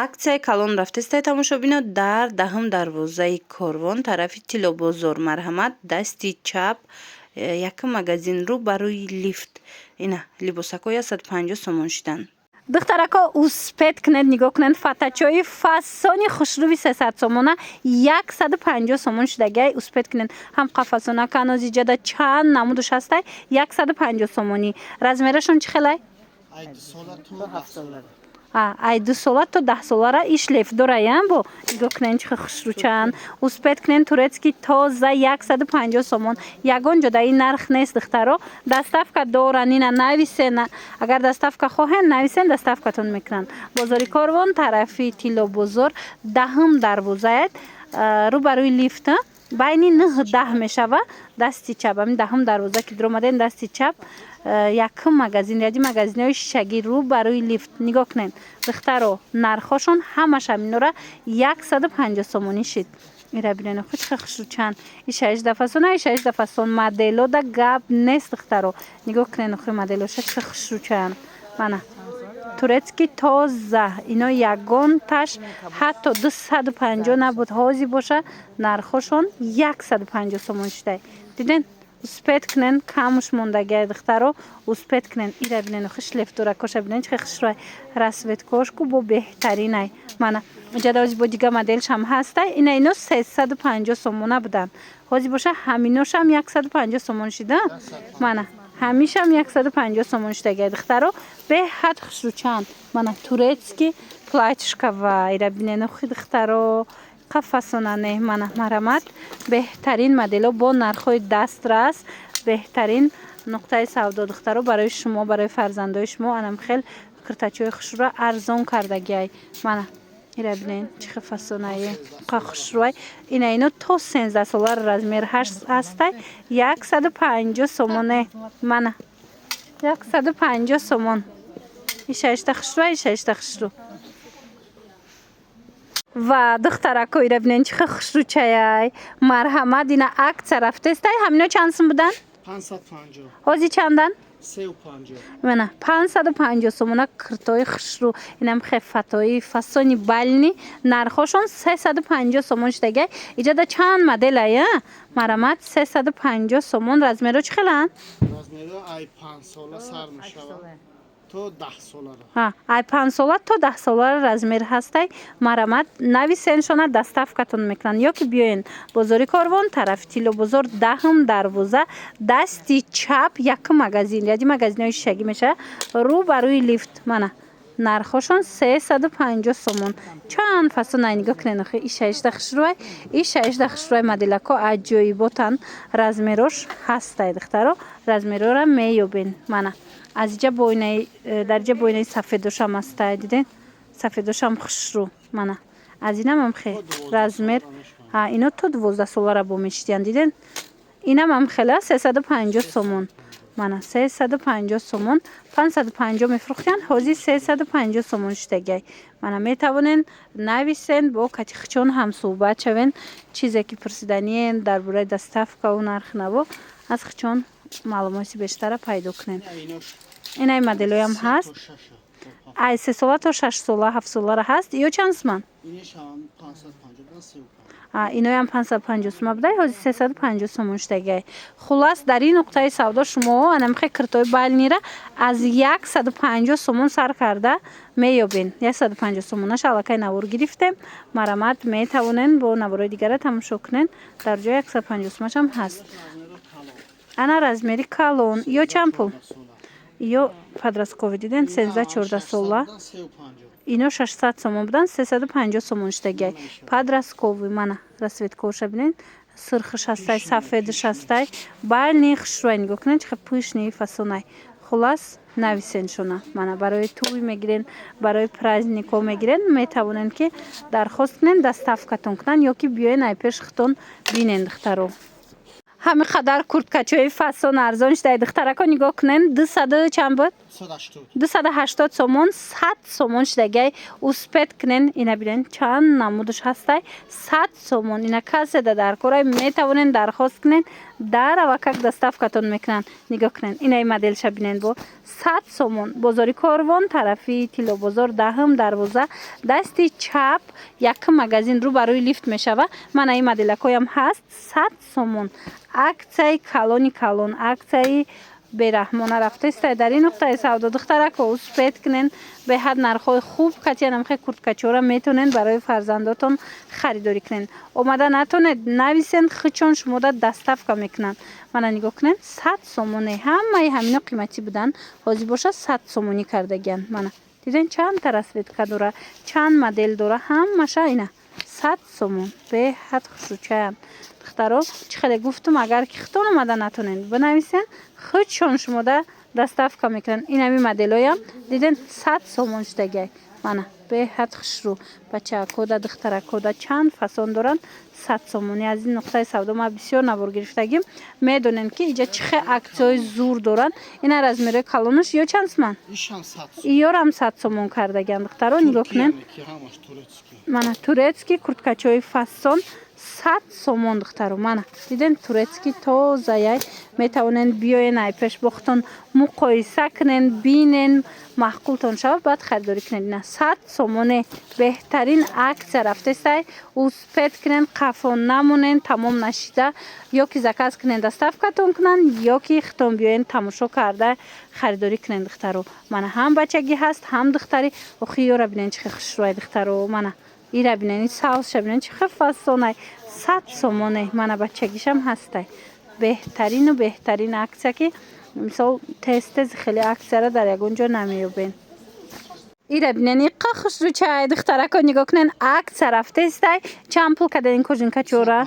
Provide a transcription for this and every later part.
аксияи калон рафтестай тамошобино дар даҳум дарвозаи Корвон тарафи Тиллобозор марҳамат дасти чап якум магазин рӯ ба рӯи лифт ина либосакҳои 150 сомон шуданд. духтарако успед кунед нигоҳ кунед фатачои фасони хушрӯви 300 сомона 150 сомон шудагай успед кунед ҳам қафасона канози ҷада чанд намудуш ҳастай 150 сомонӣ размерашон чӣ хелай ай 2 сола то 10 солара иш леф дораям бо нигоҳ кунед чӣ хушрӯчанд успед кунед турецки тоза 150 сомон ягон ҷода ин нарх нест духтаро доставка доранд ина нависен агар доставка хоҳем нависен доставкатон мекунанд бозори Корвон тарафи Тиллобозор даҳум дарвозаят рӯбарӯи лифт байни 9-10 мешава дасти чап ҳамин даҳум дарвоза ки дуромадаен дасти чап якум магазин яди магазинҳои шишагӣ рӯ ба рӯи лифт нигоҳ кунед духтаро нархошон ҳамаш ҳаминора 150 сомонӣ шид ира бинен худ чӣ хушрӯчанд и 16 фасон ай 16 фасон моделода гап нест духтаро нигоҳ кунед охи моделоша чӣ хушрӯчанд мана турецки тоза ино ягон таш ҳатто 250 набуд ҳози боша нархошон 150 сомон шудай диден успед кунен камуш мондагиай духтаро успед кунен ира бинен охи шлефдуракоша бинен чӣ хушрӯай расветкошку бо беҳтаринай мана ҷадаози бо дига моделшам ҳастай ина ино 350 сомона буданд ҳози боша ҳаминошам 150 сомон шуда мана ҳамишам 150 сомон шудагиай духтаро беҳад хушрӯчанд мана турецки платьишкава ира бинен охи духтаро қафасонане мана марҳамат беҳтарин модело бо нархҳои дастрас беҳтарин нуқтаи савдо духтаро барои шумо барои фарзандои шумо анам хел куртачои хушрӯа арзон кардагиай мана ира бинен чӣ фасонае қа хушрӯай ина ино то 13 солар размер ҳастай 150 сомоне мана 150 сомон ишашта хушрӯай ишашта хушрӯ ва духтарако ира бинен чӣ хушрӯчаяй марҳамат ина аксия рафтестай ҳамино чанд сум буданд 550 ҳози чандан 350 мана 550 сомона куртои хушрӯ инам хефатои фасони бални нархошон 350 сомон шудагай иҷада чанд моделая марҳамат 350 сомон размеро чӣ хеланд размеро ай 5 сола сар мешавад то 10 солара ай 5 сола то 10 солара размер ҳастай марҳамат нависеншона доставкатон мекунанд ё ки биёен бозори Корвон тарафи Тиллобозор даҳум дарвоза дасти чап якум магазин яди магазинҳои шишагӣ меша рӯ ба рӯи лифт мана нархошон 350 сомон чанд фасонай нигоҳ кунед охи и 16 хушрӯай и 16 хушрӯай моделако аҷоиботан размерош ҳастай духтаро размерора меёбен мана аз иҷа боинаи дар иҷа боинаи сафедошам ҳастай диден сафедошам хушрӯ мана аз инам ҳам хел размер ино то 12 солара бо мешидиянд диден инам ҳам хела 350 сомон мана 350 сомон 550 мефурӯхтанд ҳозир 350 сомон шудагиай мана метавонен нависен бо катихчон ҳамсӯҳбат шавен чизе ки пурсиданиен дар бораи доставкаву нархнаво аз хичон маълумоти бештара пайдо кунем инай моделоям ҳаст ай 3 сола то 6 сола 7 солара ҳаст ё чанд суман иноям 550 сума будай ҳозир 350 сомон шудагиай хулас дар ин нуқтаи савдо шумо анамихе куртои балнира аз 150 сомон сар карда меёбен 150 сомонаш аллакай навор гирифтем марҳамат метавонен бо наворои дигара тамошо кунен дар ҷои 150 сумашам ҳаст ана размери калон ё чанд пул ё подросткови диден 13-14 сола ино 600 сомон буданд 350 сомон шудагиай подросткови мана расветкоша бинен сирхиш ҳастай сафедиш ҳастай байни хушрӯай нигоҳ кунед чихе пӯшни фасонай хулас нависеншона мана барои тӯй мегирен барои празднико мегирен метавонен ки дархост кунен доставкатон кунанд ё ки биёен ай пеш хитон бинен духтаро ҳами қадар курткачои фасон арзон шудаи духтарако нигоҳ кунен 200 чанд буд 280 сомон 100 сомон шудагиай успед кунен ина бинен чанд намудуш ҳастай 100 сомон ина каседа дар корай метавонен дархост кунен дар ва как доставкатон мекунанд. Нигоҳ кунед. Инаи моделша бинед бо 100 сомон. Бозори Корвон, тарафи Тило бозор, даҳм дарвоза, дасти чап, якм магазин рӯбарӯи лифт мешава. Мана ин моделакоям ҳаст 100 сомон. Аксияи калони калон, аксияи бераҳмона рафтаистай дар ин нуқтаи савдо духтарако успед кунен беҳад нархҳои хуб катиянамхе курткачора метонен барои фарзандотон харидорӣ кунен. Омада натонед нависен хичон шумода доставка мекунанд. Мана нигоҳ кунен 100 сомоне. Ҳамаи ҳамино қиматӣ буданд. Ҳозир боша 100 сомонӣ кардагиянд. Мана диден чанд та расветка дора, чанд модел дора, ҳамаша ина 100 сомон. Беҳад хушрӯчаянд. Духтаро чӣ хеле гуфтум, агар ки хитон омада натонен бинависен худшон шумода доставка мекунанд. Инами моделоям диден 100 сомон шудагай. Мана беҳад хушрӯ бачаакода духтаракода чанд фасон доранд 100 сомони. Аз ин нуқтаи савдо ма бисёр набор гирифтагим. Медонем ки иҷа чихе аксияҳои зур доранд. Ина размери калонаш ё чанд сомон? Ишам 100 сомон. Иёрам 100 сомон кардаган. Духтаро нигоҳ кунен. Мана турецки курткачаҳои фасон 100 сомон духтаро. Мана диден турецки тозаяй метавонен биёен айпеш бохтон муқоиса кунен, бинен, маҳқултон шавад, баъд харидорӣ кунед. Ина 100 сомоне. беҳтарин аксия рафтестай успед кунен, қафон намонен, тамом нашида ё ки заказ кунен доставкатон кунанд, ё ки хитон биёен тамошо карда харидорӣ кунен духтаро. Мана ҳам бачагӣ ҳаст, ҳам духтарӣ. Охи ёра бинен чихе хушрӯай духтаро. Мана ира бинен, ин саусша бинен чихе фасонай 100 сомоне. Мана бачагишам ҳастай. беҳтарину беҳтарин аксия ки мисол тез хеле аксияра дар ягон ҷо намеёбен. ира бинен иққа хушрӯчай духтарако нигоҳ кунен аксия рафтестай чанд пул каден кожинкачора?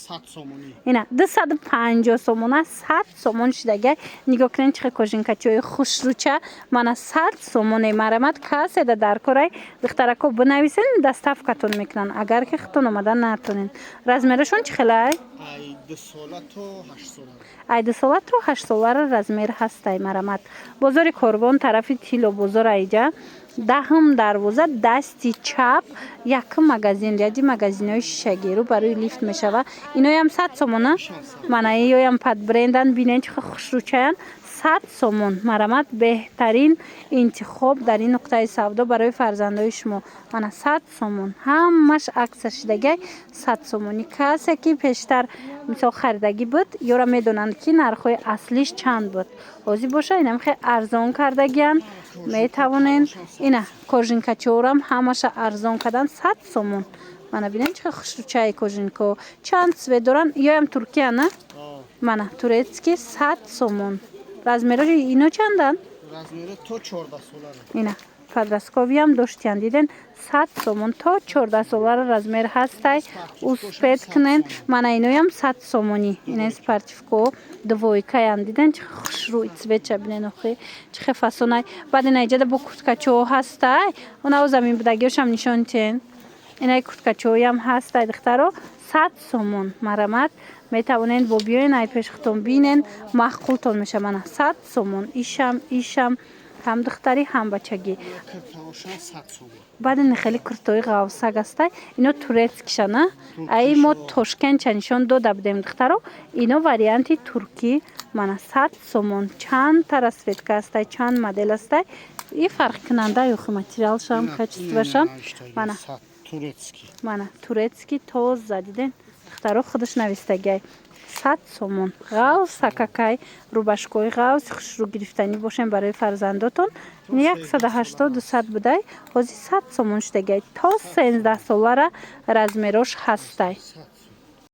100 сомони. Ина 250 сомон аст, 100 сомон шудагай. Нигоҳ кунен чихе кожинкачои хушрӯча. Мана 100 сомоне. Марамат каседа дар корай духтарако бинависен доставкатон мекунанд. Агар ки хитон омада натонен. Размерашон чӣ хелай? Ай 2 сола то 8 сола. Ай 2 сола то 8 солара размер ҳастай. Марамат бозори Корвон, тарафи Тило бозор айҷа. Даҳм дарвоза, дасти чап, якм магазин, ряди магазинҳои шишагиру барои лифт мешава. Иноям 100 сомона. Мана иёям пад брендан бинен чихе хушрӯчаян 100 сомон. Марамат беҳтарин интихоб дар ин нуқтаи савдо барои фарзандои шумо. Мана 100 сомон. Ҳамаш аксия шудагай 100 сомони. касе ки пештар мисол харидагӣ буд, ёра медонанд ки нархҳои аслиш чанд буд. ҳозир боша инам хе арзон кардагиянд. Метавонен ина кожинкачорам ҳамаша арзон кадан 100 сомон. Мана бинен чихе хушрӯчаи кожинко. Чанд цвет доранд? Иёям Туркия на? Мана турецки 100 сомон. Размери ино чандан? Размери то 14 солара. Ина подростковиям доштиянд. Диден 100 сомон то 14 солара размер ҳастай. успед кунен. Мана иноям 100 сомони. Ина спортивко двойкаянд. Диден чихе хушрӯи цветша бинен охи чихе фасонай. Баъд ина иҷада бо курткачо ҳастай. Онав замин будагиёшам нишон тен. Инаи курткачоям ҳастай духтаро 100 сомон. Марамат метавонен бо биёен айпеш хитон бинен маҳқултон меша. Мана 100 сомон. ишам ҳам духтарӣ ҳам бачагӣ. Баъд ин хеле куртои ғавсак астай. Ино турецкиша на? Ай мо Тошкентча нишон дода будем духтаро. Ино варианти туркӣ. Мана 100 сомон. Чанд та расветка астай, чанд модел астай. И фарқкунандаи охи материалшам качествашам. Мана турецки. Мана турецки тоза диден духтаро худаш навистагай 100 сомон. ғавсакакай рубашкои ғавс хушрӯ гирифтанӣ бошем барои фарзандотон. 180-200 будай ҳозир 100 сомон шудагай. То 13 солара размерош ҳастай.